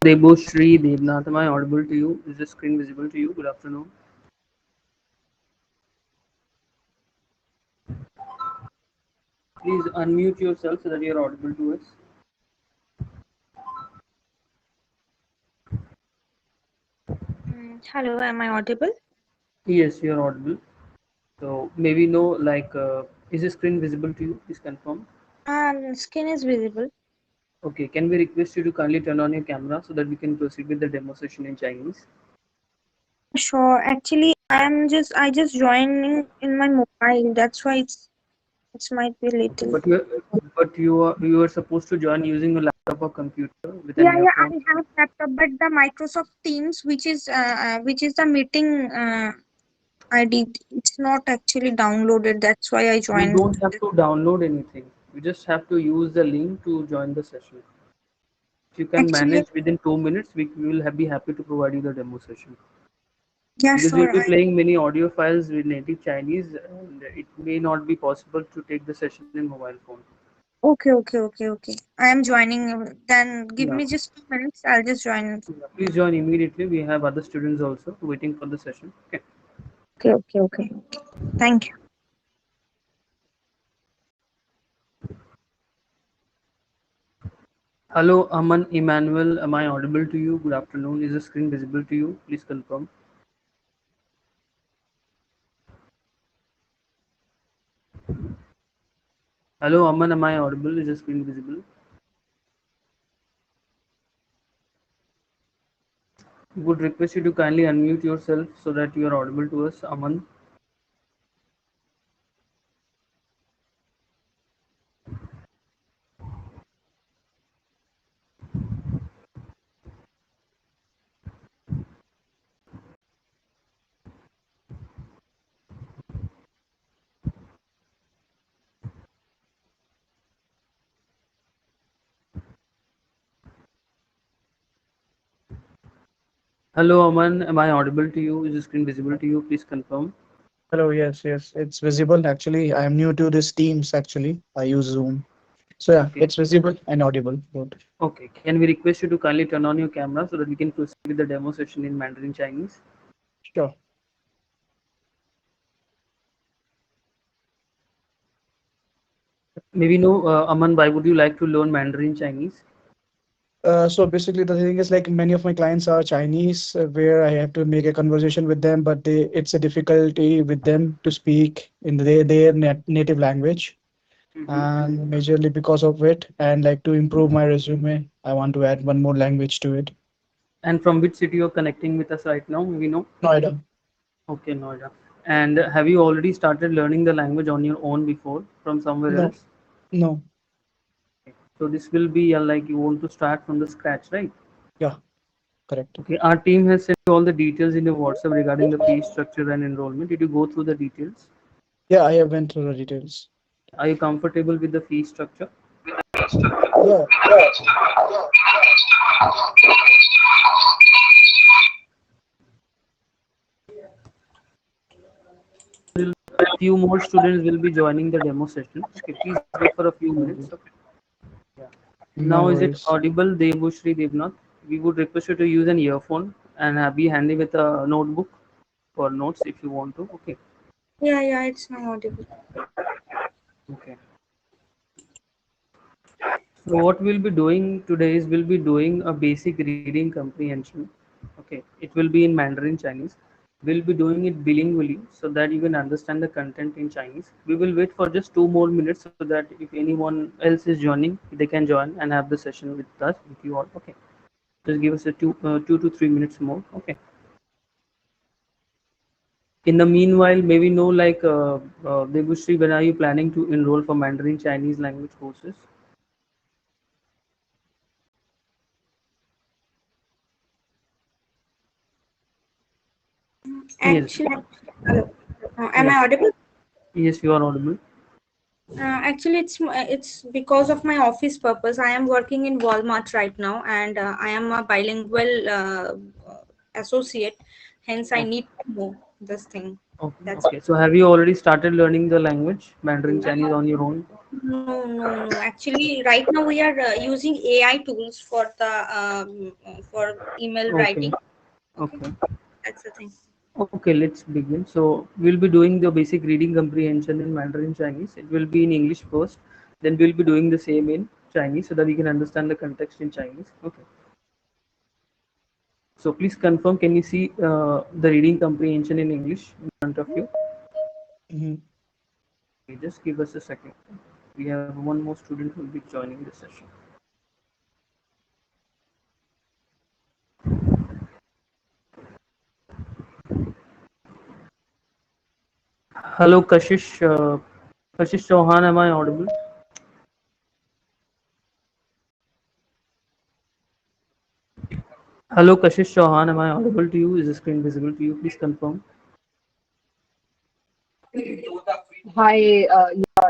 Deboshri Devnath, am I audible to you? Is the screen visible to you? Good afternoon. Please unmute yourself so that you are audible to us. Hello, am I audible? Yes, you are audible. So maybe no, is the screen visible to you? Please confirm. Skin is visible. Okay, can we request you to kindly turn on your camera so that we can proceed with the demo session in Chinese? Sure. Actually, I just joining in my mobile. That's why it might be Okay, little. but you are supposed to join using a laptop or computer with an Yeah, yeah. earphone. I have laptop, but the Microsoft Teams, which is the meeting ID, it's not actually downloaded. That's why I You joined. don't have to download anything. You just have to use the link to join the session. If you can Actually, manage within 2 minutes, we will be happy to provide you the demo session. yeah, Because we'll sure. be playing many audio files with native Chinese, and it may not be possible to take the session in mobile phone. Okay. I am joining. Then give Yeah. me just 2 minutes. I'll just join. Yeah. Please join immediately. We have other students also waiting for the session. Okay. Okay. Thank you. Hello, Aman Emmanuel. Am I audible to you? Good afternoon. Is the screen visible to you? Please confirm. Hello, Aman. Am I audible? Is the screen visible? Would request you to kindly unmute yourself so that you are audible to us, Aman. Hello, Aman. Am I audible to you? Is the screen visible to you? Please confirm. Hello, yes, it's visible. Actually, I am new to this Teams. Actually, I use Zoom. So yeah, Okay. it's visible and audible. Good. Okay. Can we request you to kindly turn on your camera so that we can proceed with the demo session in Mandarin Chinese? Sure. Maybe no, Aman, why would you like to learn Mandarin Chinese? So basically, the thing is like many of my clients are Chinese, where I have to make a conversation with them, but it's a difficulty with them to speak in their native language, Hmm. and majorly because of it. And like to improve my resume, I want to add one more language to it. And from which city you're connecting with us right now? Maybe no. Noida. Okay, Noida. And have you already started learning the language on your own before from somewhere No, else? no. So this will be like you want to start from the scratch, right? Yeah, correct. Okay, our team has sent you all the details in your WhatsApp regarding the fee structure and enrollment. Did you go through the details? Yeah, I have went through the details. Are you comfortable with the fee structure? Yeah. Few more students will be joining the demo session. Okay, please wait for a few minutes. Okay. Yeah. No Now is it worries. audible, Devushri Devnath? We would request you to use an earphone and be handy with a notebook for notes if you want to. Okay. Yeah, it's now audible. Okay. So what we'll be doing today is we'll be doing a basic reading comprehension. Okay. It will be in Mandarin Chinese. We'll be doing it bilingually so that you can understand the content in Chinese. We will wait for just 2 more minutes so that if anyone else is joining, they can join and have the session with us, with you all. Okay. Just give us a 2 to 3 minutes more. Okay. In the meanwhile, maybe know Devushri, when are you planning to enroll for Mandarin Chinese language courses? Yes. Actually, hello. Am Yeah. I audible? Yes, you are audible. Actually, it's because of my office purpose. I am working in Walmart right now, and I am a bilingual associate. Hence, I Okay. need to know this thing. Okay. That's Okay. So have you already started learning the language Mandarin Chinese on your own? No, no, no. Actually, right now we are using AI tools for email Okay, writing. Okay, okay. that's the thing. Okay, let's begin. So we'll be doing the basic reading comprehension in Mandarin Chinese. It will be in English first, then we'll be doing the same in Chinese so that we can understand the context in Chinese. Okay. So please confirm, can you see the reading comprehension in English in front of you? Mhm. Okay, just give us a second. We have one more student who will be joining the session. Hello, Kashish. Kashish Chauhan, am I audible? Hello, Kashish Chauhan, am I audible to you? Is the screen visible to you? Please confirm. Hi,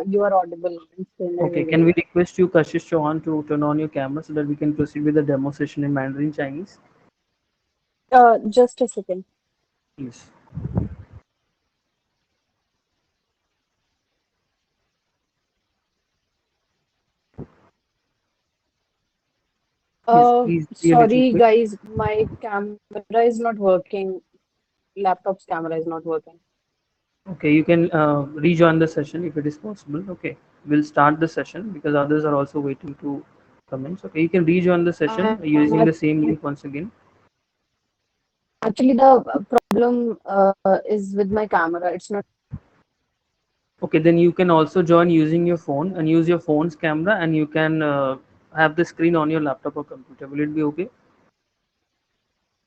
you are audible. It's Okay, very can we well. request you, Kashish Chauhan, to turn on your camera so that we can proceed with the demo session in Mandarin Chinese? Just a second. Please. Yes, please, really Sorry, quick. guys, my camera is not working. Laptop's camera is not working. Okay, you can rejoin the session if it is possible. Okay, we'll start the session because others are also waiting to comments. Okay, you can rejoin the session And using the same link once again. actually, the problem is with my camera. It's not. Okay, then you can also join using your phone and use your phone's camera, and you can have the screen on your laptop or computer. Will it be okay?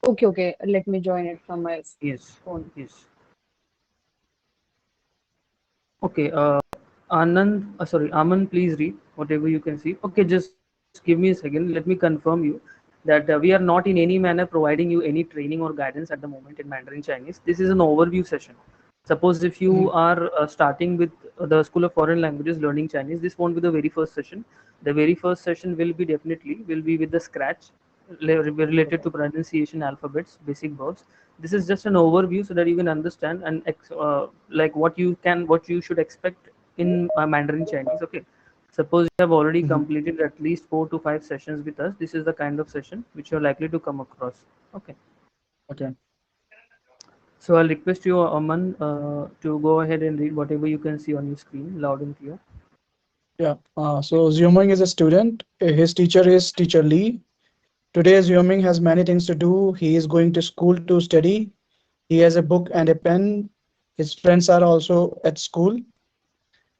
Okay, okay. Let me join it from my Yes, phone. yes. Okay, Anand, sorry, Aman, please read whatever you can see. Okay, just give me a second. Let me confirm you that we are not in any manner providing you any training or guidance at the moment in Mandarin Chinese. This is an overview session. Suppose if you Mhm. are starting with the School of Foreign Languages learning Chinese, this won't be the very first session. The very first session will be definitely will be with the scratch related Okay. to pronunciation, alphabets, basic verbs. This is just an overview so that you can understand and like what you should expect in Mandarin Chinese. Okay, suppose you have already Mhm. completed at least 4 to 5 sessions with us. This is the kind of session which you're likely to come across. Okay, Okay. so I'll request you, Aman, to go ahead and read whatever you can see on your screen, loud and clear. Yeah. So Xiaoming is a student. His teacher is Teacher Lee. Today, Xiaoming has many things to do. He is going to school to study. He has a book and a pen. His friends are also at school.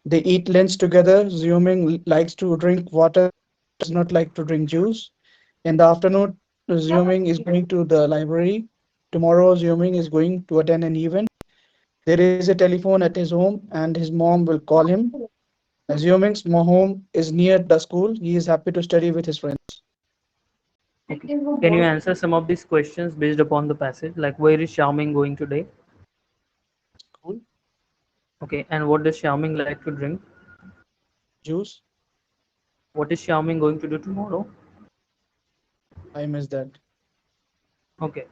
They eat lunch together. Xiaoming likes to drink water, does not like to drink juice. In the afternoon, Xiaoming is going to the library. Tomorrow, Xiaoming is going to attend an event. There is a telephone at his home, and his mom will call him. Xiaoming's home is near the school. He is happy to study with his friends. Okay. Can you answer some of these questions based upon the passage? Like, where is Xiaoming going today? School, Okay. And what does Xiaoming like to drink? juice. What is Xiaoming going to do tomorrow? I miss that. Okay.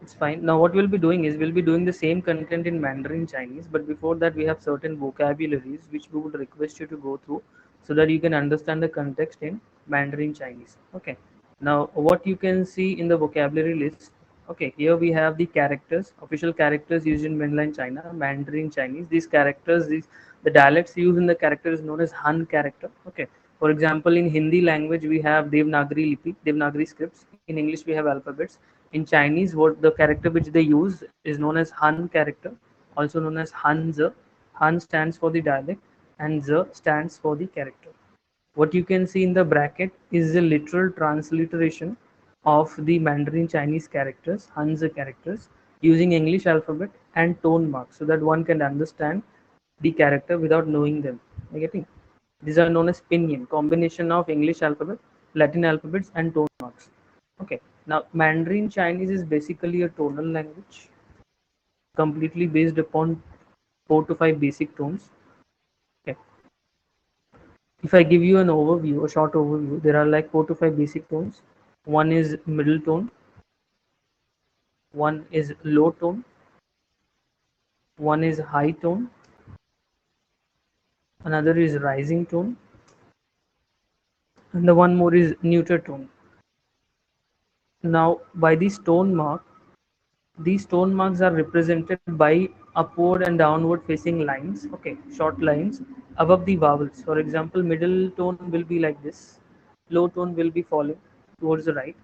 It's fine. Now, what we'll be doing is we'll be doing the same content in Mandarin Chinese, but before that, we have certain vocabularies which we would request you to go through so that you can understand the context in Mandarin Chinese. Okay. Now, what you can see in the vocabulary list. Okay, here we have the characters, official characters used in mainland China, Mandarin Chinese. These characters, the dialects used in the character is known as Han character. Okay. For example, in Hindi language, we have Devanagari Lipi, Devanagari scripts. In English, we have alphabets. In Chinese, what the character which they use is known as Han character, also known as Hanzi. Han stands for the dialect and Z stands for the character. What you can see in the bracket is the literal transliteration of the Mandarin Chinese characters, Hanzi characters, using English alphabet and tone marks so that one can understand the character without knowing them. Are you getting? These are known as pinyin, combination of English alphabet, Latin alphabets, and tone marks. Okay. Now, Mandarin Chinese is basically a tonal language, completely based upon 4 to 5 basic tones. Okay. If I give you an overview, a short overview, there are like 4 to 5 basic tones. One is middle tone, one is low tone, one is high tone, another is rising tone, and the one more is neuter tone. Now, by these tone marks are represented by upward and downward facing lines, okay, short lines above the vowels. For example, middle tone will be like this, low tone will be falling towards the right,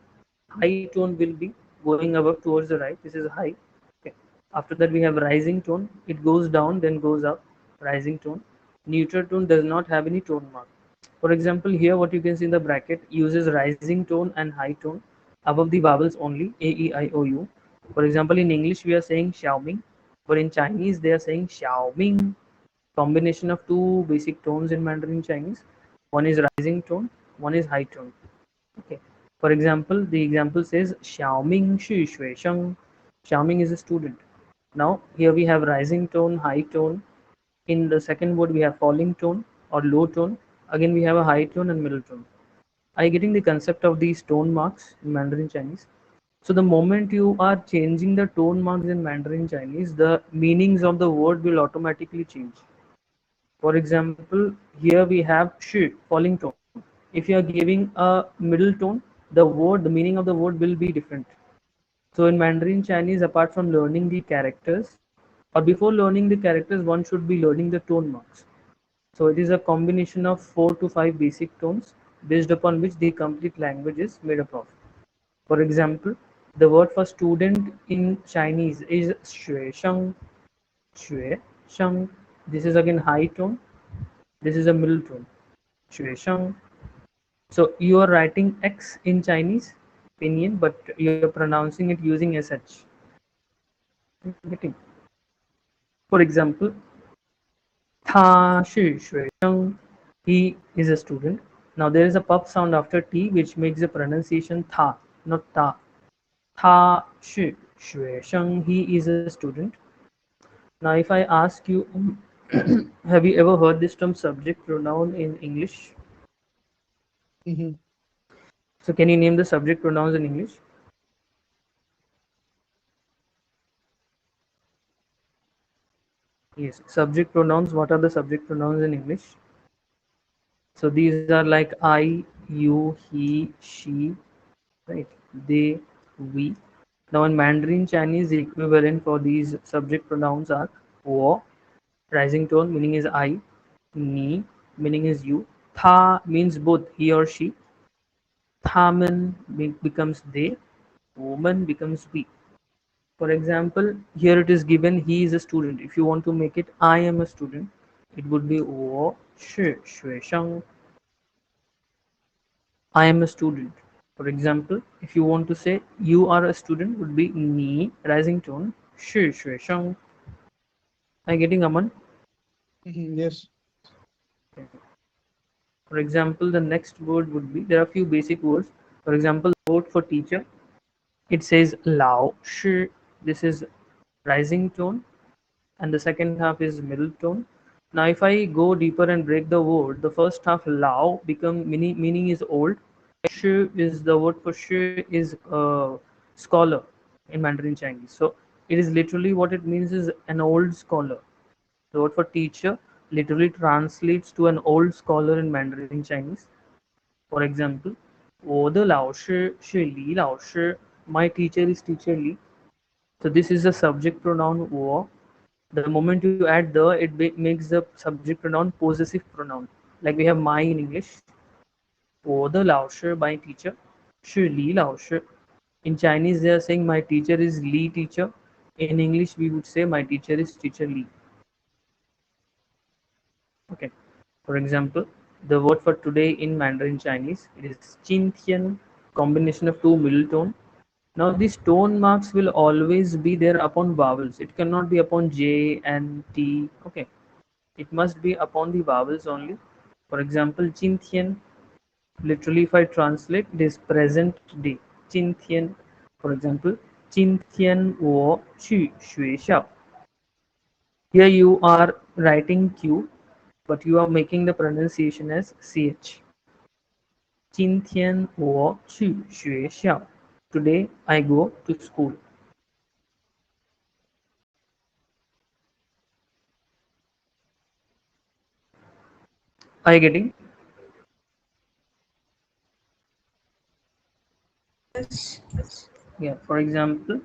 high tone will be going above towards the right. This is high. Okay. After that, we have rising tone. It goes down, then goes up. Rising tone. Neuter tone does not have any tone mark. For example, here what you can see in the bracket uses rising tone and high tone above the vowels only, a, e, I, o, u. For example, in English we are saying Xiaoming, but in Chinese they are saying Xiaoming. Combination of two basic tones in Mandarin Chinese. One is rising tone, one is high tone. Okay. For example, the example says Xiaoming Xu Shui Sheng. Xiaoming is a student. Now here we have rising tone, high tone. In the second word we have falling tone or low tone. Again we have a high tone and middle tone. Are you getting the concept of these tone marks in Mandarin Chinese? So the moment you are changing the tone marks in Mandarin Chinese, the meanings of the word will automatically change. For example, here we have shi, falling tone. If you are giving a middle tone, the meaning of the word will be different. So in Mandarin Chinese, apart from learning the characters, or before learning the characters, one should be learning the tone marks. So it is a combination of 4 to 5 basic tones based upon which the complete language is made up of. For example, the word for student in Chinese is xue sheng, xue sheng. This is again high tone. This is a middle tone, xue sheng. So you are writing X in Chinese pinyin, but you are pronouncing it using SH. Getting. For example, 他是学生. He is a student. Now there is a puff sound after T which makes the pronunciation tha, not ta. 他是学生. He is a student. Now if I ask you, have you ever heard this term subject pronoun in English? Hmm. So can you name the subject pronouns in English? Yes, subject pronouns. What are the subject pronouns in English? So these are like I, you, he, she, right? They, we. Now in Mandarin Chinese, the equivalent for these subject pronouns are 我, rising tone meaning is I, 你 meaning is you, 他 means both he or she, 他们 becomes they, 我们 becomes we. For example, here it is given he is a student. If you want to make it I am a student, it would be 我是学生. I am a student. For example, if you want to say you are a student, would be 你 rising tone 是学生. Am I getting Aman? Hmm. Yes. For example, the next word would be, there are a few basic words. For example, word for teacher, it says 老师. This is rising tone, and the second half is middle tone. Now, if I go deeper and break the word, the first half lao become meaning is old. Shi is the word for shi is scholar in Mandarin Chinese. So it is literally what it means is an old scholar. The word for teacher literally translates to an old scholar in Mandarin Chinese. For example, 我的老师是李老师. My teacher is teacher Li. So this is the subject pronoun 我. The moment you add the, it makes the subject pronoun possessive pronoun. Like we have my in English. 我的老师 my teacher 是李老师. In Chinese they are saying my teacher is Li teacher. In English we would say my teacher is teacher Li. Okay. For example, the word for today in Mandarin Chinese, it is 今天, combination of two middle tone. Now these tone marks will always be there upon vowels. It cannot be upon J and T. Okay. It must be upon the vowels only. For example, 今天, literally if I translate, it is present day. 今天. For example, 今天我去学校. Here you are writing Q, but you are making the pronunciation as CH. 今天我去学校. Today I go to school. Are you getting? Yes. Yeah. For example,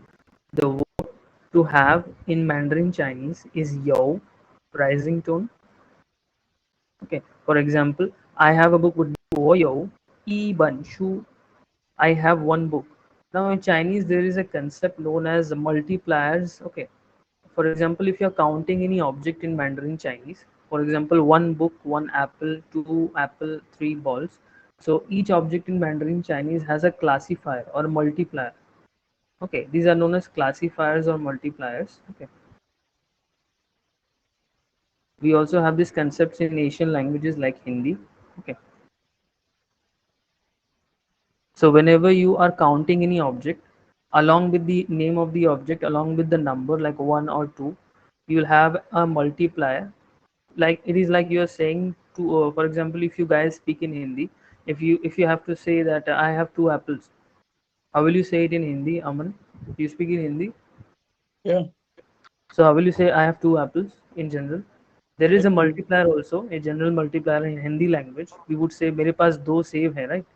the verb to have in Mandarin Chinese is yo, rising tone. Okay. For example, I have a book would be 我有一本书. I have one book. Now in Chinese there is a concept known as multipliers. Okay. For example, if you're counting any object in Mandarin Chinese, for example, one book, one apple, two apple, three balls. So each object in Mandarin Chinese has a classifier or multiplier. Okay, these are known as classifiers or multipliers. Okay, we also have these concepts in Asian languages like Hindi. Okay, so whenever you are counting any object, along with the name of the object, along with the number like one or two, you will have a multiplier. Like it is like you are saying to, for example, if you guys speak in Hindi, if you have to say that I have two apples, how will you say it in Hindi, Aman? You speak in Hindi, Yeah. so how will you say I have two apples in general? There is a Like multiplier also, a general multiplier in Hindi language. We would say मेरे पास दो सेब है, right?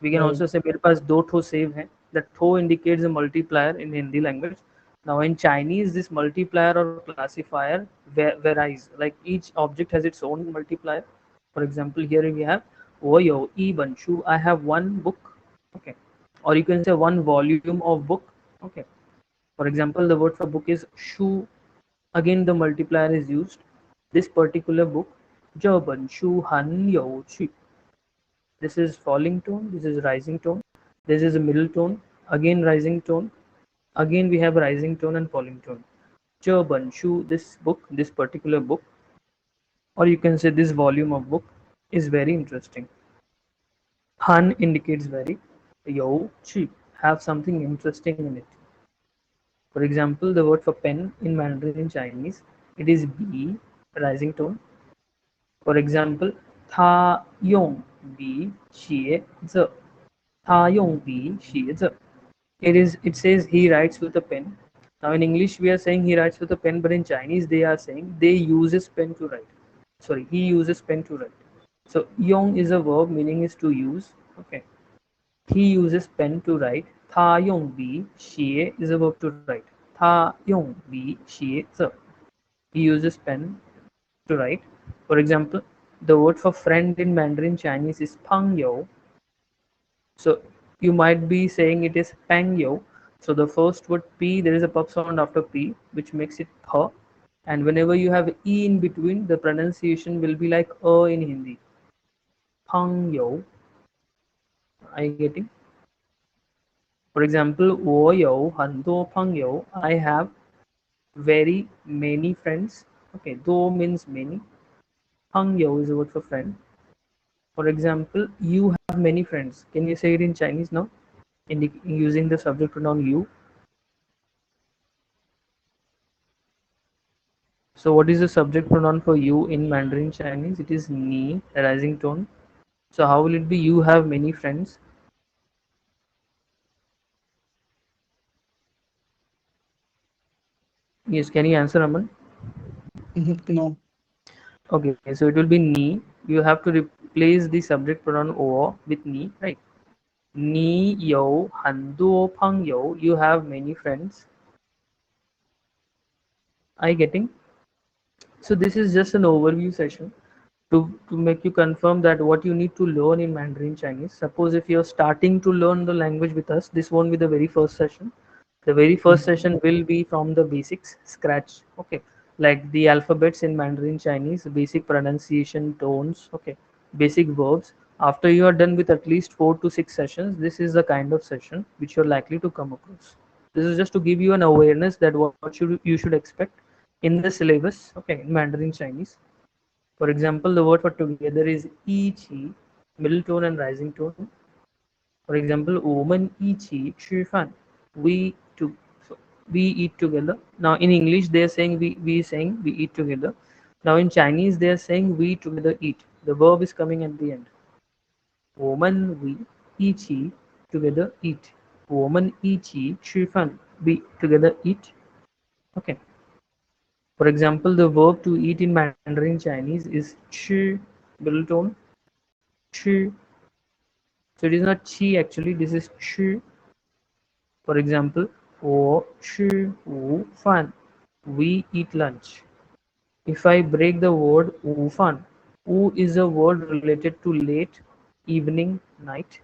We can right. also say मेरे पास दो ठो सेब है. That ठो indicates a multiplier in Hindi language. Now in Chinese, this multiplier or classifier varies. Like each object has its own multiplier. For example, here we have 我有一本书. I have one book. Okay. Or you can say one volume of book. Okay. For example, the word for book is shu. Again, the multiplier is used. This particular book, 这本书很有趣. This is falling tone. This is rising tone. This is a middle tone. Again, rising tone. Again, we have rising tone and falling tone. 这本书, this book, this particular book, or you can say this volume of book is very interesting. Han indicates very. 有趣, have something interesting in it. For example, the word for pen in Mandarin Chinese, it is B, rising tone. For example, 他用笔写字. 他用笔写字. It says he writes with a pen. Now in English we are saying he writes with a pen, but in Chinese they are saying they uses pen to write. Sorry, he uses pen to write. So yong is a verb, meaning is to use. Okay. He uses pen to write. 他用笔写 is a verb to write. 他用笔写字. He uses pen to write. For example, the word for friend in Mandarin Chinese is 朋友. So you might be saying it is 朋友. So the first word P, there is a pup sound after P, which makes it P. And whenever you have E in between, the pronunciation will be like in Hindi. 朋友. Are you getting? For example, 我有很多朋友. I have very many friends. Okay, 多 means many. 朋友 is a word for friend. For example, you have many friends. Can you say it in Chinese now? Using the subject pronoun you. So what is the subject pronoun for you in Mandarin Chinese? It is ni, a rising tone. So how will it be? You have many friends. Yes, can you answer, Aman? No. Okay, so it will be ni. You have to replace the subject pronoun o with ni, right? Ni you 很多朋友. You have many friends. Are you getting? So this is just an overview session to make you confirm that what you need to learn in Mandarin Chinese. Suppose if you're starting to learn the language with us, this won't be the very first session. The very first Mhm. session will be from the basics, scratch. Okay, like the alphabets in Mandarin Chinese, basic pronunciation, tones. Okay, basic verbs. After you are done with at least 4 to 6 sessions, this is the kind of session which you're likely to come across. This is just to give you an awareness that what should you should expect in the syllabus. Okay, in Mandarin Chinese. For example, the word for together is 一起, middle tone and rising tone. For example, 我们一起吃饭. We to so we eat together. Now in English they are saying we saying we eat together. Now in Chinese they are saying we together eat. The verb is coming at the end. 我们 we 一起 together eat. 我们一起吃饭. We together eat. Okay. For example, the verb to eat in Mandarin Chinese is 吃. middle tone, chi. So it is not chi actually, this is chi. For example, 我吃午饭, we eat lunch. If I break the word 午饭, u is a word related to late, evening, night.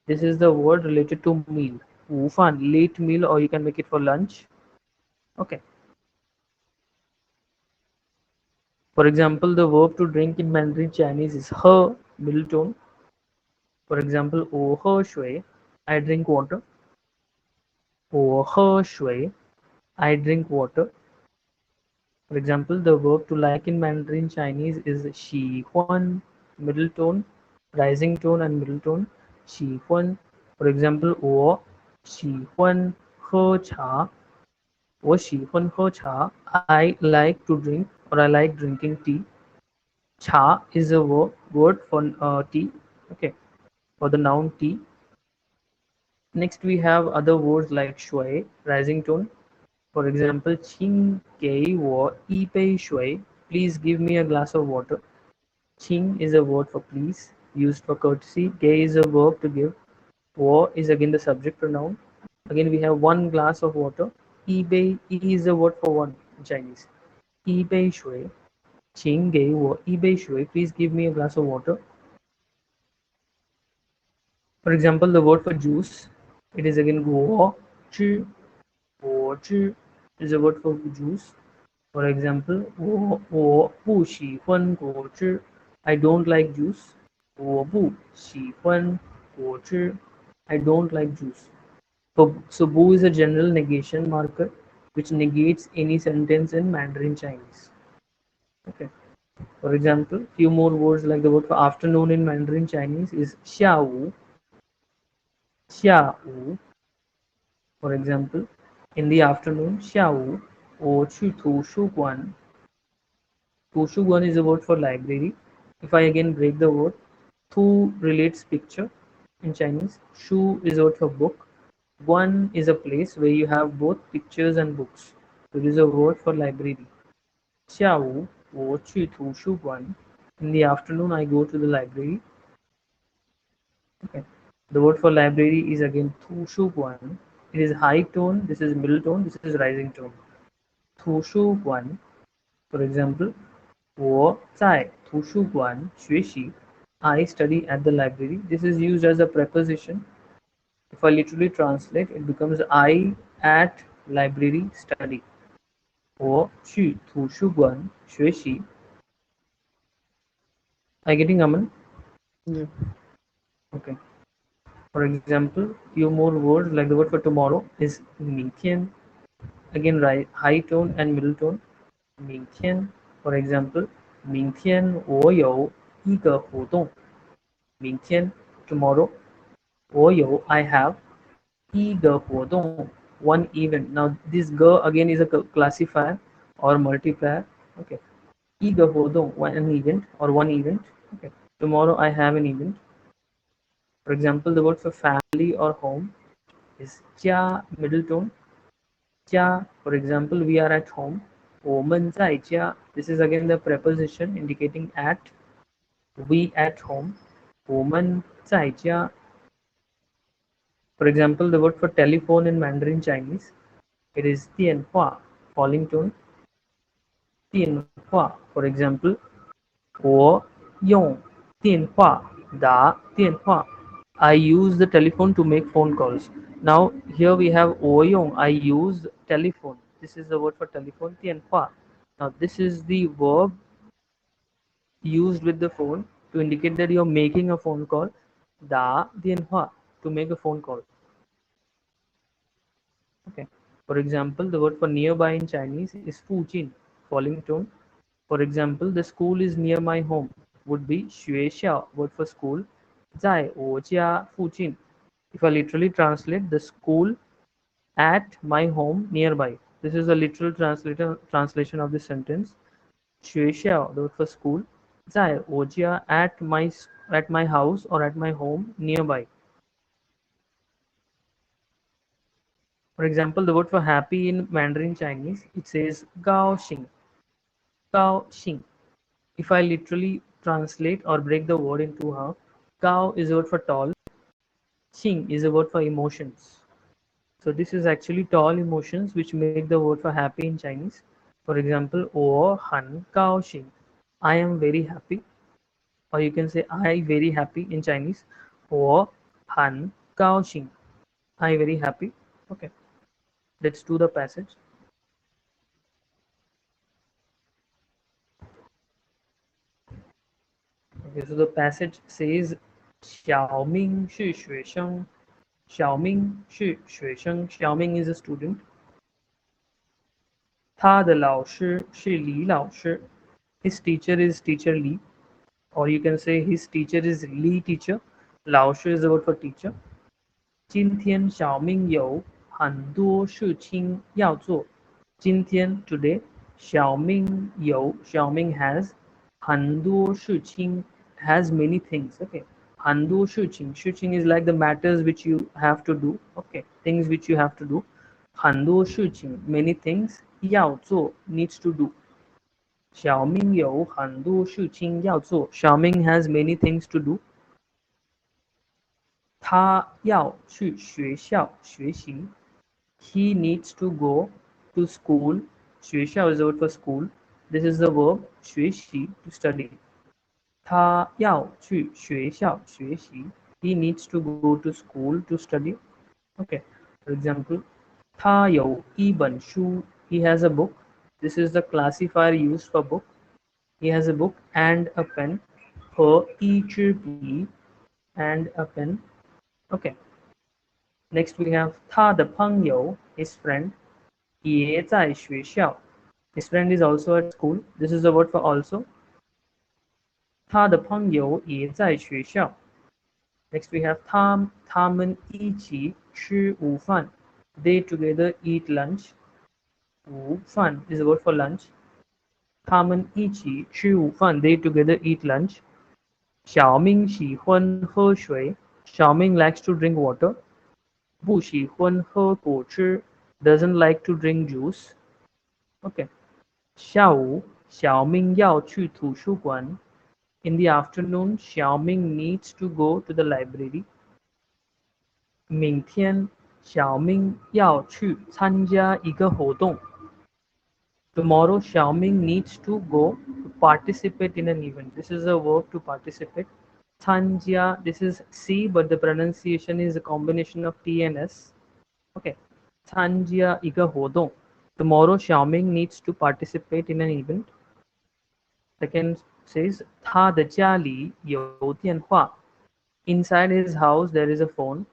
This is the word related to meal. 午饭, late meal, or you can make it for lunch. Okay. For example, the verb to drink in Mandarin Chinese is he, middle tone. For example, 我喝水, I drink water. 我喝水, I drink water. For example, the verb to like in Mandarin Chinese is 喜欢, middle tone, rising tone and middle tone. 喜欢. For example, 我喜欢喝茶. 我喜欢喝茶. I like to drink or I like drinking tea. Cha is a word for tea. Okay, for the noun tea. Next, we have other words like shui, rising tone. For example, 请给我一杯水. Please give me a glass of water. 请 is a word for please, used for courtesy. 给 is a verb to give. 我 is again the subject pronoun. Again, we have one glass of water. 一杯 is a word for one in Chinese. 一杯水. 请给我一杯水. Please give me a glass of water. For example, the word for juice, it is again 果汁. 果汁 is a word for juice. For example, 我不喜欢果汁. I don't like juice. 我不喜欢果汁. I don't like juice. So, bu is a general negation marker which negates any sentence in Mandarin Chinese. Okay. For example, few more words like the word for afternoon in Mandarin Chinese is 下午. 下午. For example, in the afternoon, 下午我去图书馆. 图书馆 is a word for library. If I again break the word, 图 relates picture in Chinese. 书 is a word for book. One is a place where you have both pictures and books. So it is a word for library. 下午我去图书馆. In the afternoon, I go to the library. Okay. The word for library is again 图书馆. It is high tone, this is middle tone, this is rising tone. 图书馆. For example, 我在图书馆学习. I study at the library. This is used as a preposition. If I literally translate, it becomes I at library study. 我去图书馆学习. Are you getting Aman? Yeah. Okay. For example, few more words like the word for tomorrow is 明天. Again, right, high tone and middle tone. 明天. For example, 明天我有一个活动. 明天, tomorrow. 我有, I have. 一个活动, one event. Now, this ge again is a classifier or multiplier. Okay. 一个活动, one event or one event. Okay. Tomorrow I have an event. For example, the word for family or home is 家, middle tone. 家, for example, we are at home. 我们在家. This is again the preposition indicating at. We at home. 我们在家. For example, the word for telephone in Mandarin Chinese, it is 电话, falling tone. 电话. For example, 我用电话打电话. I use the telephone to make phone calls. Now here we have 我用, I use telephone. This is the word for telephone, 电话. Now this is the verb used with the phone to indicate that you're making a phone call. 打电话, to make a phone call. Okay. For example, the word for nearby in Chinese is 附近, falling tone. For example, the school is near my home would be 学校, word for school. 在我家附近. If I literally translate, the school at my home nearby. This is a literal translation of this sentence. 学校, the word for school. 在我家, at my house or at my home nearby. For example, the word for happy in Mandarin Chinese, it says 高兴. 高兴. If I literally translate or break the word into half. Gao is a word for tall. Qing is a word for emotions. So this is actually tall emotions which make the word for happy in Chinese. For example, 我很高兴. I am very happy. Or you can say I very happy in Chinese. 我很高兴. I very happy. Okay. Let's do the passage. Okay, so the passage says 小明是学生.小明 is a student. 他的老师是李老师. His teacher is teacher Li. Or you can say his teacher is Li teacher. 老师 is the word for teacher. 今天小明有很多事情要做. 今天 today 小明 has 很多事情 has many things. Okay. 很多事情 is like the matters which you have to do. Okay. Things which you have to do. 很多事情 many things 要做 needs to do. 小明有很多事情要做. 小明 has many things to do. 他要去学校学习. He needs to go to school. 学校 is the word for school. This is the verb 学习 to study. 他要去学校学习. He needs to go to school to study. Okay. For example, 他有一本书. He has a book. This is the classifier used for book. He has a book and a pen. 和一支笔 and a pen. Okay. Next we have 他的朋友 his friend 也在学校. His friend is also at school. This is the word for also. 他的朋友也在学校. Next we have 他们一起吃午饭. They together eat lunch. 午饭 is the word for lunch. 他们一起吃午饭. They together eat lunch. 小明喜欢喝水. Xiaoming likes to drink water. 不喜欢喝果汁 doesn't like to drink juice. Okay. 下午小明要去图书馆. In the afternoon, Xiaoming needs to go to the library. 明天小明要去参加一个活动. Tomorrow, Xiaoming needs to go to participate in an event. This is a verb to participate. 参加, this is C, but the pronunciation is a combination of T and S. Okay. 参加一个活动. Tomorrow, Xiaoming needs to participate in an event. Second says 他的家里有电话. Inside his house there is a phone.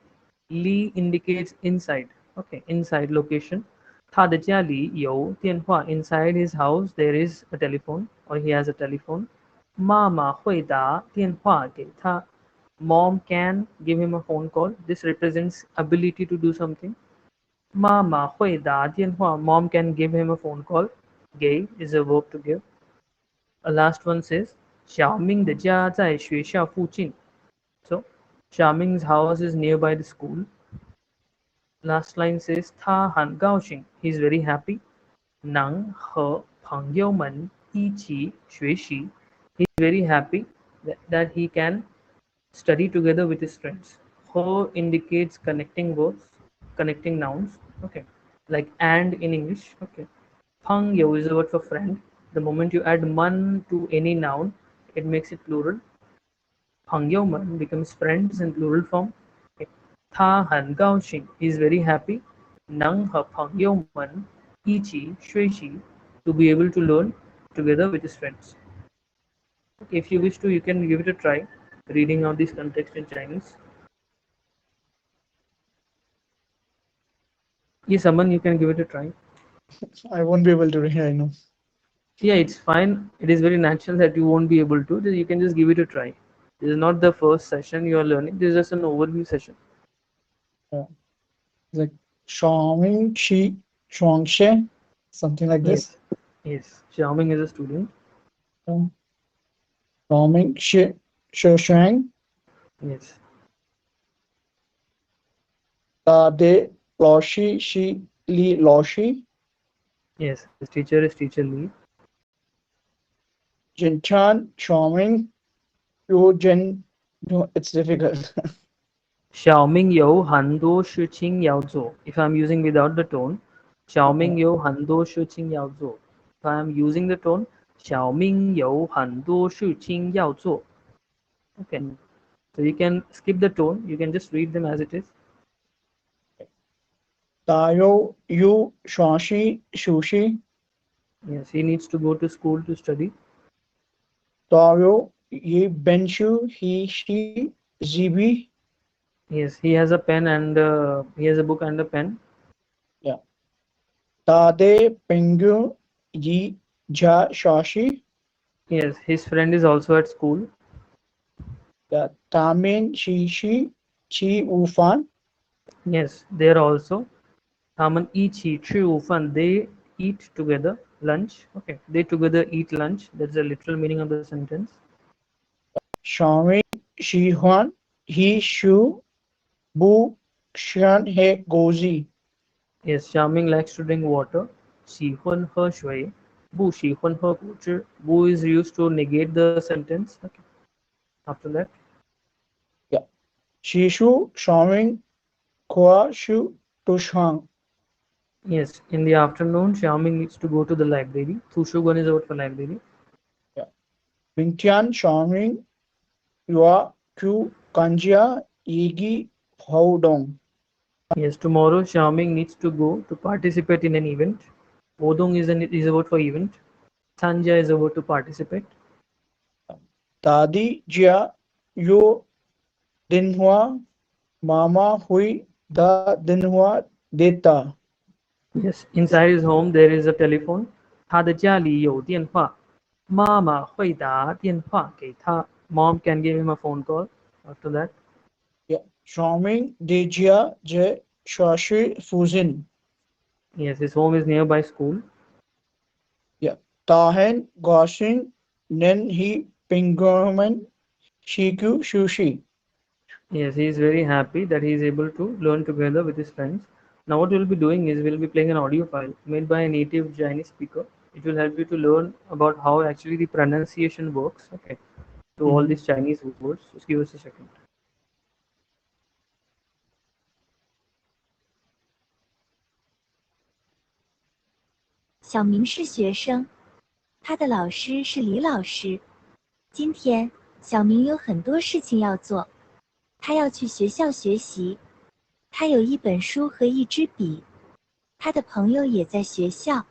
Li indicates inside. Okay, inside location. 他的家里有电话. Inside his house there is a telephone, or he has a telephone. 妈妈会打电话给他. Mom can give him a phone call. This represents ability to do something. 妈妈会打电话. Mom can give him a phone call. 给 is a verb to give. A last one says 小明的家在学校附近. So Xiaoming's house is nearby the school. Last line says 他很高兴. He's very happy. 能和朋友们一起学习. He's very happy that he can study together with his friends. Ho indicates connecting verbs, connecting nouns. Okay, like and in English. Okay, Pangyo is a word for friend. The moment you add man to any noun, it makes it plural. Pangyoman becomes friends in plural form. Okay. 他很高兴 is very happy. 能和朋友们一起学习 to be able to learn together with his friends. Okay, if you wish to, you can give it a try, reading out this context in Chinese. Yes, Aman, you can give it a try. I won't be able to read, I know. Yeah, it's fine. It is very natural that you won't be able to. You can just give it a try. This is not the first session you are learning. This is just an overview session. Yeah. It's like Xiaoming Shi Shuangshe, something like this. Yes. Xiaoming is a student. Xiaoming Shi Shuang, Yes. De Loshi Shi Li Loshi, Yes. His teacher is teacher Lee. Jinchan Xiaoming You Jen, no, it's difficult. 小明有很多事情要做. If I'm using without the tone, 小明 Yeah. 有很多事情要做. If I'm using the tone, 小明有很多事情要做. Okay. Mm. So you can skip the tone. You can just read them as it is. Tayo, you, Shashi, Shushi, Yes, he needs to go to school to study. Tayo, Ye, Benshu, he, she, Zibi. Yes, he has a pen and he has a book and a pen. Yeah. Tade, Pengu, Yi, Ja, Shashi. Yes, his friend is also at school. Yeah. Tamin, Shishi, Chi, Ufan. Yes, they are also. 他们一起吃午饭. They eat together lunch. Okay, they together eat lunch. That's the literal meaning of the sentence. Shami, Shihuan, he, Shu, Bu, Shan, he, Gozi. Yes, Xiaoming likes to drink water. 喜欢喝水，不喜欢喝果汁. Bu is used to negate the sentence. Okay. After that, Yeah. Shishu, Shami, Kwa, Shu, Tushang. yes, in the afternoon, Xiaoming needs to go to the library. Tushugan is out for library. Yeah. Bingtian, Shami, Yua, Q, Kanjia, Yigi, Hodong. Yes, tomorrow Xiaoming needs to go to participate in an event. Odong is a word for event. Sanja is a word to participate. Dadi, Jia, Yo, Dinhua, Mama, Hui, Da, Dinhua, Deta. Yes, inside his home there is a telephone. 他的家里有电话，妈妈会打电话给他. Mom can give him a phone call. After that, Yeah. Shami, Dejia, Je, Shashi, Fuzin. yes, his home is nearby school. Yeah. Tahen, Goshin, Nen, He, Pingoman, Shiku, Shushi. Yes, he is very happy that he is able to learn together with his friends. Now, what we'll be doing is we'll be playing an audio file made by a native Chinese speaker. It will help you to learn about how actually the pronunciation works. Okay, to all Mhm. these Chinese words. Just give us a second. 小明是学生，他的老师是李老师。今天，小明有很多事情要做，他要去学校学习。他有一本书和一支笔，他的朋友也在学校，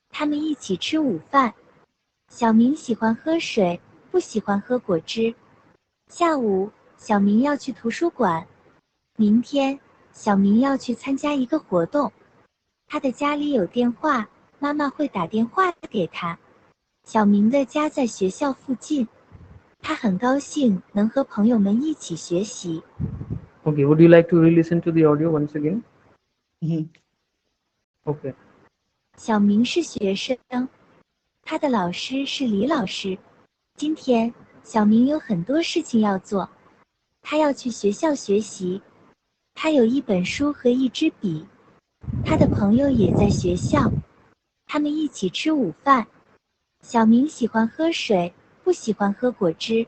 他们一起吃午饭。小明喜欢喝水，不喜欢喝果汁。下午，小明要去图书馆。明天，小明要去参加一个活动。他的家里有电话，妈妈会打电话给他。小明的家在学校附近，他很高兴能和朋友们一起学习。Okay, would you like to re-listen to the audio once again? Mhm. Okay. 小明是学生，他的老师是李老师。今天，小明有很多事情要做，他要去学校学习。他有一本书和一支笔，他的朋友也在学校，他们一起吃午饭。小明喜欢喝水，不喜欢喝果汁。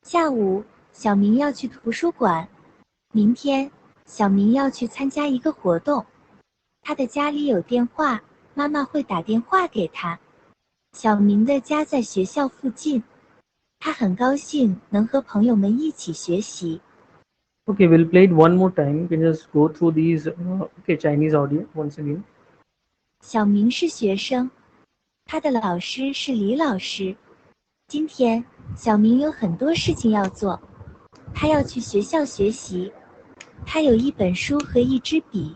下午，小明要去图书馆。明天，小明要去参加一个活动。他的家里有电话，妈妈会打电话给他。小明的家在学校附近，他很高兴能和朋友们一起学习。Okay, we'll play it one more time. You can just go through these okay Chinese audio once again. 小明是学生，他的老师是李老师。今天，小明有很多事情要做，他要去学校学习。他有一本书和一支笔，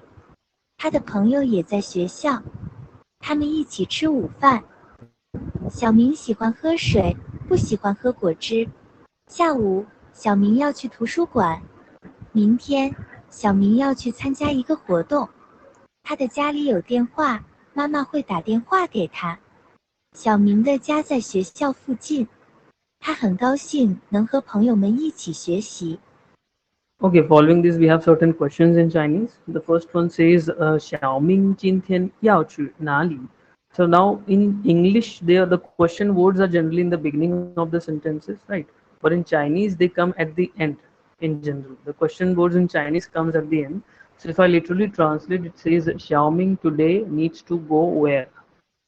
他的朋友也在学校，他们一起吃午饭。小明喜欢喝水，不喜欢喝果汁。下午，小明要去图书馆。明天，小明要去参加一个活动。他的家里有电话，妈妈会打电话给他。小明的家在学校附近，他很高兴能和朋友们一起学习。Okay, following this, we have certain questions in Chinese. The first one says, 小明今天要去哪里? So now in English, the question words are generally in the beginning of the sentences, right? but in Chinese they come at the end. In general, the question boards in Chinese comes at the end. So if I literally translate, it says Xiaoming today needs to go where.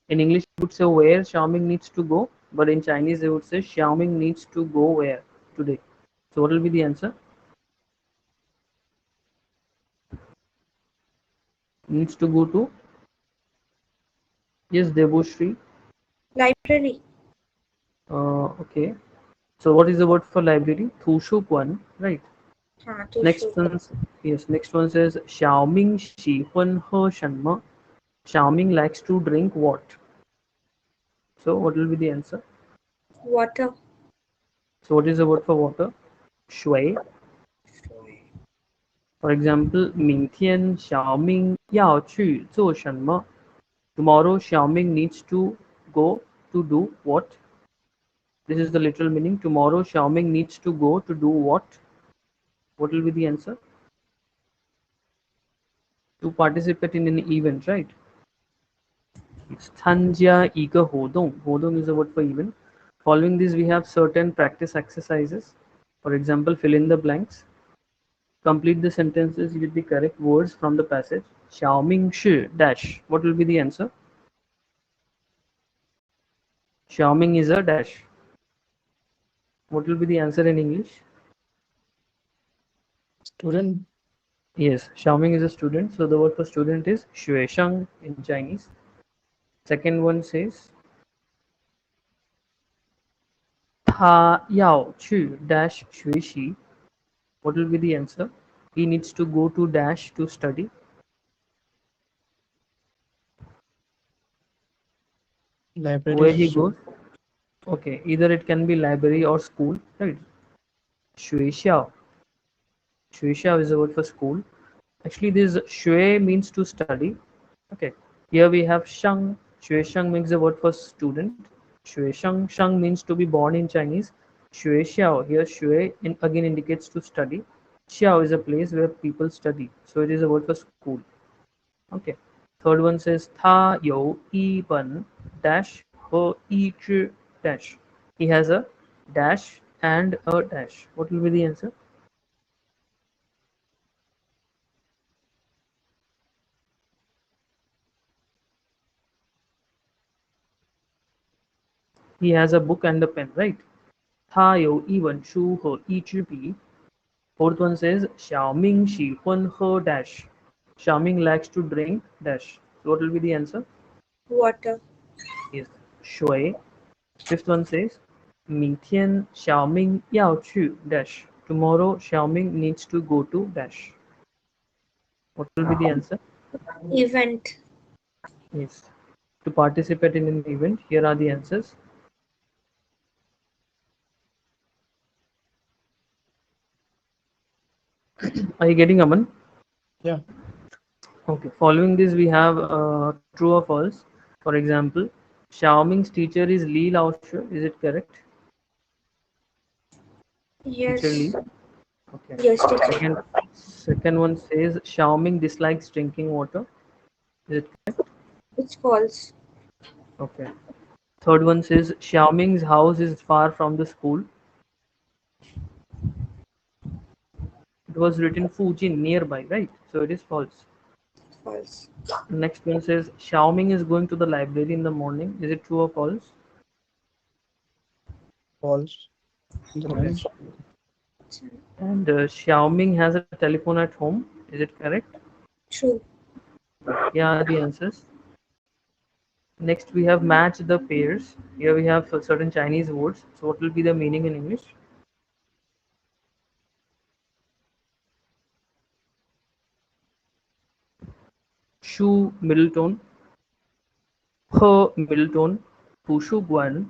In English it would say where Xiaoming needs to go, but in Chinese they would say Xiaoming needs to go where today. So what will be the answer? Needs to go to, yes, Devoshri. Library. Okay. So what is the word for library? Thushu Kwan, right? To Next show. one, yes. Next one says Xiaoming 喜欢喝什么? Xiaoming likes to drink what? So what will be the answer? Water. So what is the word for water? Shui. For example, 明天小明要去做什么? Tomorrow Xiaoming needs to go to do what? This is the literal meaning. Tomorrow Xiaoming needs to go to do what? What will be the answer? To participate in an event, right? It's 参加一个活动. Hodong is the word for event. Following this, we have certain practice exercises. For example, fill in the blanks. Complete the sentences with the correct words from the passage. 小明是 dash. What will be the answer? Xiaoming is a dash. What will be the answer in English? Student. Yes, Xiaoming is a student. So the word for student is 学生 in Chinese. Second one says 他要去 dash 学习. What will be the answer? He needs to go to dash to study. Library. Where he goes? Okay, either it can be library or school, right? 学校. 学校 is the word for school. Actually, this 学 means to study. Okay, here we have 生. 学生 makes the word for student. 学生 sheng means to be born in Chinese. 学校 here 学 again indicates to study. Xiao is a place where people study, so it is a word for school. Okay. Third one says 他有一本 dash 和一支 dash. He has a dash and a dash. What will be the answer? He has a book and a pen, right? 他有一本书和一支笔. Fourth one says 小明喜欢喝 dash. Xiaoming likes to drink dash. So what will be the answer? Water. Yes, 水. Fifth one says 明天小明要去 dash. Tomorrow Xiaoming needs to go to dash. What will be the answer? Event. Yes. To participate in an event, here are the answers. Are you getting Aman? Yeah. Okay. Following this, we have true or false. For example, Xiaoming's teacher is Li Laoshe. Is it correct? Yes. Teacher Li. Okay. Yes, teacher. Second one says Xiaoming dislikes drinking water. Is it correct? It's false. Okay. Third one says Xiaoming's house is far from the school. It was written Fujin nearby, right? So it is false. False. Next one says Xiaoming is going to the library in the morning. Is it true or false? False. Okay. And Xiaoming has a telephone at home. Is it correct? True. Here are the answers. Next, we have match the pairs. Here we have certain Chinese words. So what will be the meaning in English? Shu middle tone, he middle tone, pu shu guan,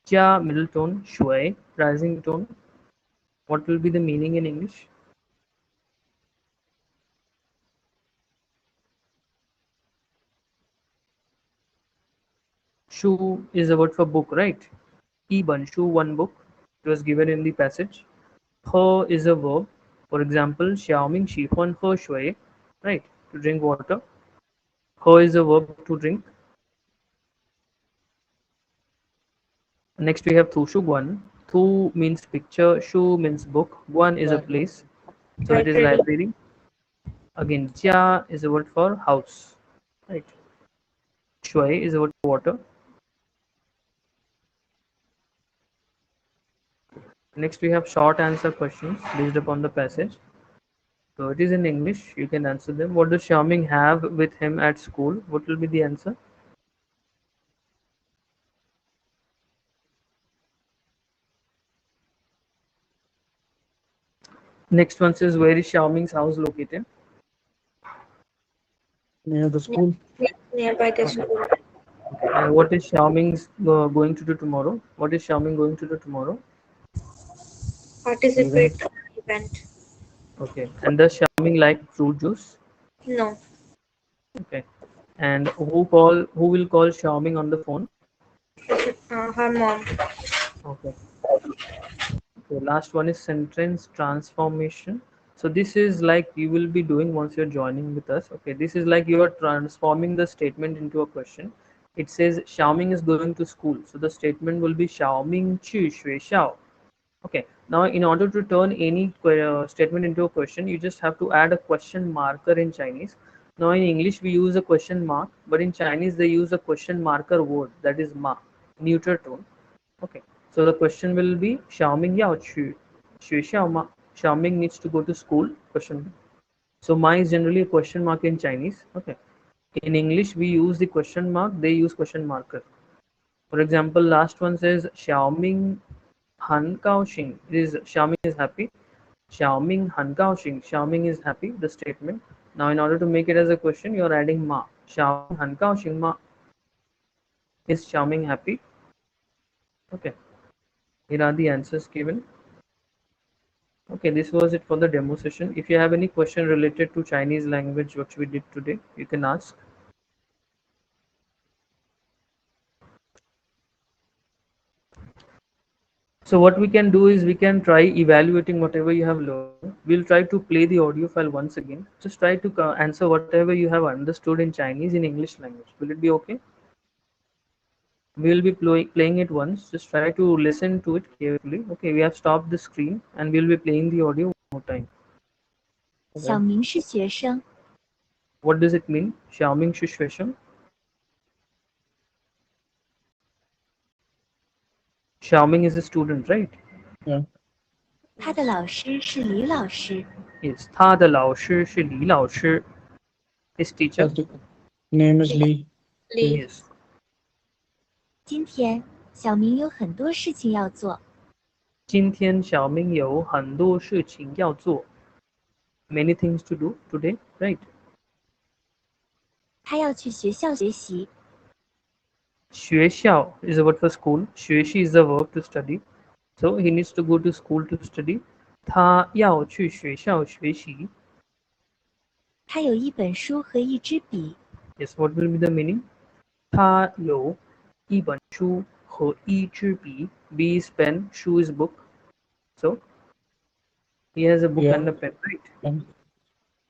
jia middle tone, shui rising tone. What will be the meaning in English? Shu is a word for book, right? Iban, shu, one book. It was given in the passage. He is a verb. For example, Xiaoming 喜欢喝水, right? To drink water. He is a verb to drink. Next we have 图书馆. Tu means picture, shu means book, guan is a Right. place, so it is Library. library. Again, jia is a word for house, right? Shui is a word for water. Next, we have short answer questions based upon the passage. So it is in English. You can answer them. What does Xiaoming have with him at school? What will be the answer? Next one says, where is Xiaoming's house located? Near the Ne- school. Nearby the Okay. school. Okay. And what is Xiaoming's going to do tomorrow? What is Xiaoming going to do tomorrow? Participate Event. in event. Okay. And does Xiaoming like fruit juice? No. Okay. And who will call Xiaoming on the phone? Her mom. Okay. Okay, last one is sentence transformation. So this is like you will be doing once you're joining with us. Okay, this is like you are transforming the statement into a question. It says Xiaoming is going to school. So the statement will be Xiaoming 去学校. Okay, now in order to turn any statement into a question, you just have to add a question marker in Chinese. Now in English we use a question mark, but in Chinese they use a question marker word, that is ma, neuter tone. Okay, so the question will be Xiaoming 要去学校吗? Xiaoming needs to go to school? Question mark. So ma is generally a question mark in Chinese. Okay, in English we use the question mark, they use question marker. For example, last one says Xiaoming 很高兴 is Xiaoming is happy. Xiaoming 很高兴 Xiaoming is happy, the statement. Now in order to make it as a question, you are adding ma. Xiaoming 很高兴吗? Is Xiaoming happy? Okay, here are the answers given. Okay, this was it for the demo session. If you have any question related to Chinese language which we did today, you can ask. So what we can do is we can try evaluating whatever you have learned. We'll try to play the audio file once again. Just try to answer whatever you have understood in Chinese in English language. Will it be okay? We will be playing it once. Just try to listen to it carefully. Okay, we have stopped the screen and we'll be playing the audio one more time. 小明是学生， What does it mean? Xiaoming 是学生. Xiaoming is a student, right? Yeah. 他的老师是李老师。 Yes. 他的老师是李老师. His teacher. That's the name is Lee. Lee. Yes. 今天小明有很多事情要做，今天小明有很多事情要做. Many things to do today, right? 他要去学校学习。学校 is a word for school. 学习 is a verb to study. So he needs to go to school to study. 他要去学校学习. 他有一本书和一支笔。 Yes, what will be the meaning? 他有一本书和一支笔. B is pen, 书 is book. So he has a book Yeah. and a pen, right? And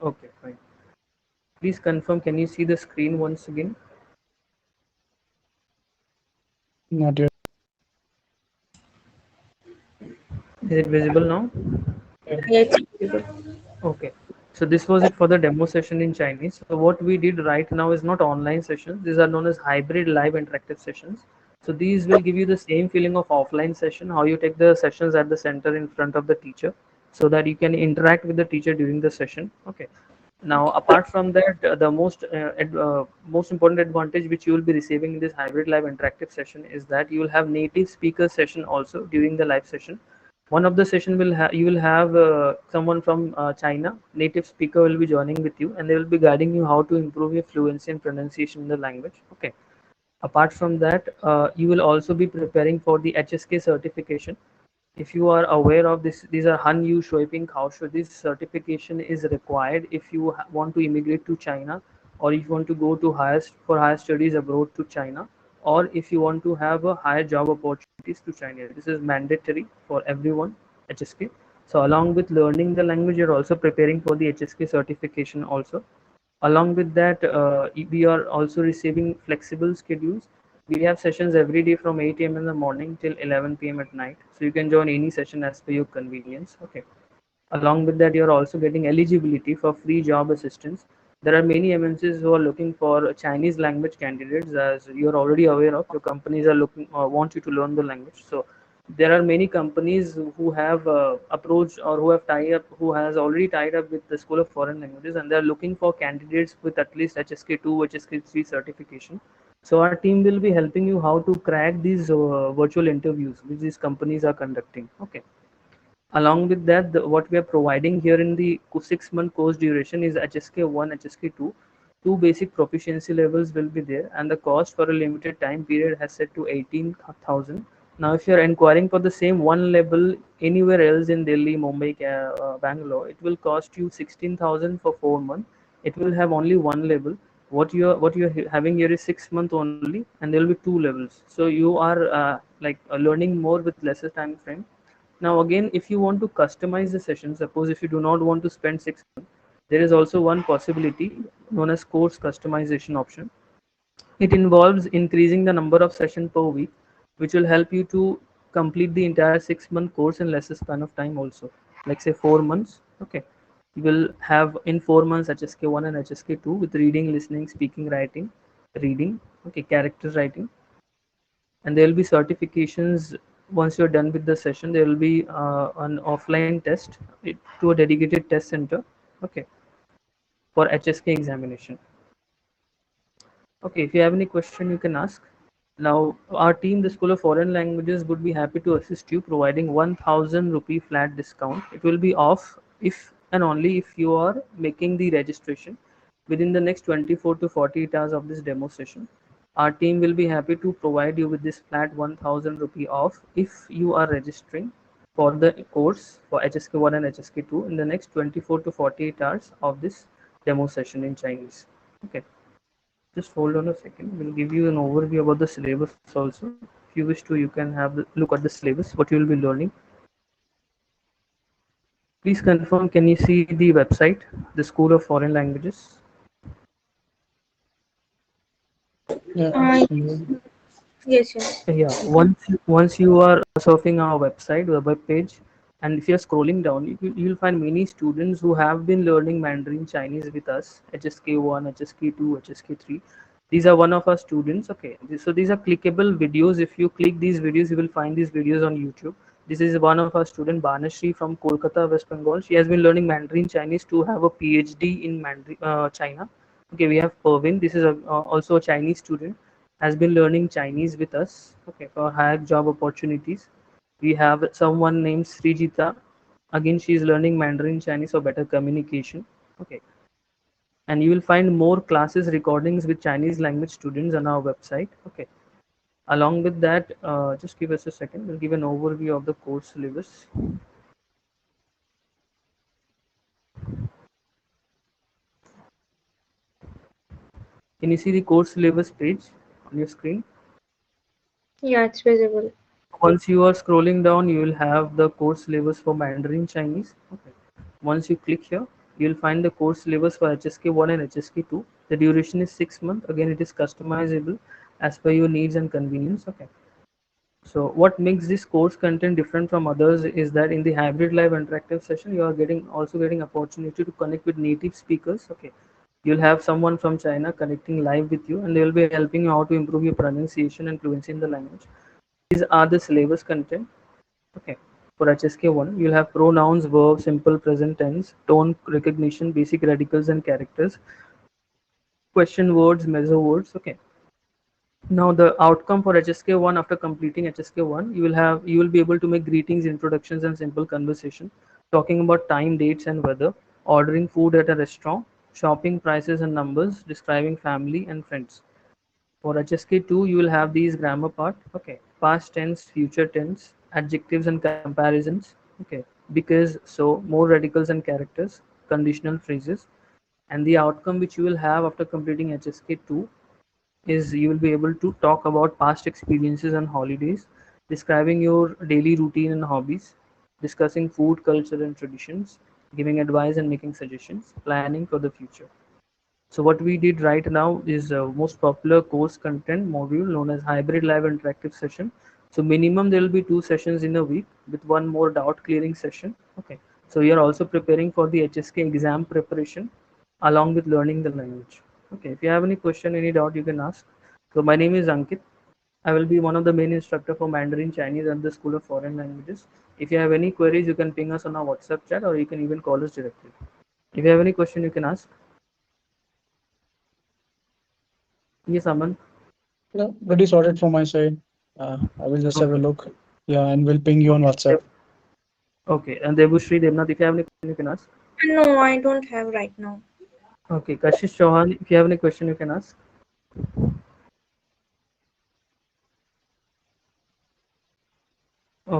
Okay, fine. Please confirm, can you see the screen once again? not yet. Is it visible now? Yeah, it's visible. Okay. So this was it for the demo session in Chinese. So what we did right now is not online sessions. These are known as hybrid live interactive sessions. So these will give you the same feeling of offline session, how you take the sessions at the center in front of the teacher so that you can interact with the teacher during the session. Okay. Now, apart from that, the most important advantage which you will be receiving in this hybrid live interactive session is that you will have native speaker session also during the live session. One of the session will you will have someone from China, native speaker will be joining with you, and they will be guiding you how to improve your fluency and pronunciation in the language. Okay. Apart from that, you will also be preparing for the HSK certification. If you are aware of this, these are Han Yu Shuiping Kaoshu. This certification is required if you want to immigrate to China, or if you want to go to higher studies abroad to China, or if you want to have a higher job opportunities to China. This is mandatory for everyone, HSK. So along with learning the language, you're also preparing for the HSK certification also. Along with that, we are also receiving flexible schedules. We have sessions every day from 8 a.m. in the morning till 11 p.m. at night. So you can join any session as per your convenience. Okay. Along with that, you're also getting eligibility for free job assistance. There are many MNCs who are looking for Chinese language candidates, as you're already aware of. Your companies are looking want you to learn the language. So there are many companies who have approached or who have tied up, who has already tied up with the School of Foreign Languages, and they're looking for candidates with at least HSK2, HSK3 certification. So our team will be helping you how to crack these virtual interviews which these companies are conducting. Okay. Along with that, what we are providing here in the 6-month course duration is HSK1, HSK2. Two basic proficiency levels will be there, and the cost for a limited time period has set to 18,000. Now, if you are inquiring for the same one level anywhere else in Delhi, Mumbai, Bangalore, it will cost you 16,000 for 4 months. It will have only one level. What you're having here is 6 months only, and there will be two levels. So you are learning more with lesser time frame. Now again, if you want to customize the session, suppose if you do not want to spend 6 months, there is also one possibility known as course customization option. It involves increasing the number of sessions per week, which will help you to complete the entire 6-month course in lesser span of time also. Like say 4 months, okay. You will have in 4 months HSK1 and HSK2 with reading, listening, speaking, writing, reading, okay, character writing, and there will be certifications. Once you're done with the session, there will be an offline test to a dedicated test center, okay, for HSK examination. Okay, if you have any question you can ask. Now our team, the School of Foreign Languages, would be happy to assist you, providing 1000 rupee flat discount. It will be off if and only if you are making the registration within the next 24 to 48 hours of this demo session. Our team will be happy to provide you with this flat 1000 rupee off if you are registering for the course for HSK1 and HSK2 in the next 24 to 48 hours of this demo session in Chinese. Okay, just hold on a second. We'll give you an overview about the syllabus also. If you wish to, you can have look at the syllabus, what you will be learning. Please confirm, can you see the website, the School of Foreign Languages? Yeah. Uh, So, yes, yes. Yeah, once you are surfing our website, the web page, and if you're scrolling down, you'll find many students who have been learning Mandarin Chinese with us, HSK1, HSK2, HSK3. These are one of our students. Okay, so these are clickable videos. If you click these videos, you will find these videos on YouTube. This is one of our student, Banashri from Kolkata, West Bengal. She has been learning Mandarin Chinese to have a PhD in Mandarin, China. Okay, we have Pervin. This is also a Chinese student, has been learning Chinese with us, okay, for higher job opportunities. We have someone named Srijita. Again, she is learning Mandarin Chinese for better communication. Okay, and you will find more classes recordings with Chinese language students on our website. Okay. Along with that, just give us a second. We'll give an overview of the course syllabus. Can you see the course syllabus page on your screen? Yeah, it's visible. Once you are scrolling down, you will have the course syllabus for Mandarin Chinese. Okay. Once you click here, you will find the course syllabus for HSK1 and HSK2. The duration is 6 months. Again, it is customizable as per your needs and convenience. Okay. So what makes this course content different from others is that in the hybrid live interactive session, you are getting opportunity to connect with native speakers. Okay. You'll have someone from China connecting live with you, and they will be helping you how to improve your pronunciation and fluency in the language. These are the syllabus content. Okay. For HSK1, you'll have pronouns, verbs, simple present tense, tone recognition, basic radicals and characters, question words, measure words. Okay. Now the outcome for HSK1, after completing HSK1, you will be able to make greetings, introductions, and simple conversation, talking about time, dates, and weather, ordering food at a restaurant, shopping prices and numbers, describing family and friends. For HSK2, you will have these grammar part. Okay, past tense, future tense, adjectives and comparisons. Okay, because, so, more radicals and characters, conditional phrases, and the outcome which you will have after completing HSK2 is you will be able to talk about past experiences and holidays, describing your daily routine and hobbies, discussing food, culture, and traditions, giving advice and making suggestions, planning for the future. So what we did right now is most popular course content module known as hybrid live interactive session. So minimum there will be 2 sessions in a week with one more doubt clearing session. Okay. So you are also preparing for the HSK exam preparation along with learning the language. Okay. If you have any question, any doubt, you can ask. So my name is Ankit. I will be one of the main instructor for Mandarin Chinese at the School of Foreign Languages. If you have any queries, you can ping us on our WhatsApp chat or you can even call us directly. If you have any question, you can ask. Yes, Aman. Yeah, pretty sorted from my side. I will just have a Okay. look. Yeah, and we'll ping you on Okay. WhatsApp. Okay. And Debushri Devnath, if you have any question, you can ask. No, I don't have right now. Okay. Kashish Chauhan, if you have any question, you can ask.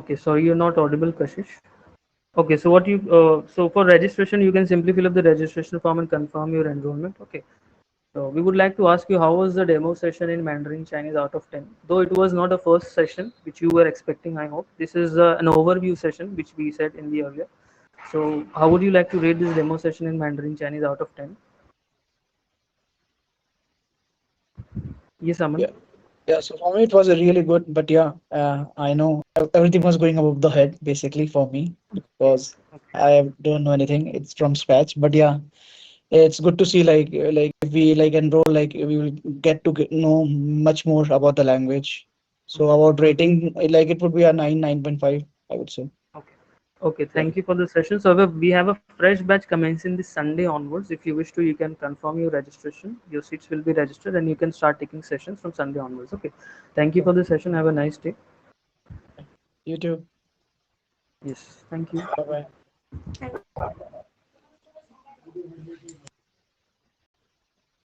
Okay. Sorry, you're not audible, Kashish. Okay. So what you so for registration, you can simply fill up the registration form and confirm your enrollment. Okay. So we would like to ask you how was the demo session in Mandarin Chinese out of 10? Though it was not a first session which you were expecting, I hope. This is an overview session which we said in the earlier. So how would you like to rate this demo session in Mandarin Chinese out of 10? Yes, Aman. Yeah. Yeah, so for me it was a really good, but yeah, I know everything was going above the head basically for me because I don't know anything. It's from scratch, but yeah, it's good to see like if we like enroll, like we will know much more about the language. So about rating, like it would be a 9.5, I would say. Okay. Okay, Yeah. thank you for the session. So we have a fresh batch commencing this Sunday onwards. If you wish to, you can confirm your registration. Your seats will be registered and you can start taking sessions from Sunday onwards. Okay. Thank you Yeah. for the session. Have a nice day. You too. Yes. Thank you. Bye bye. Thank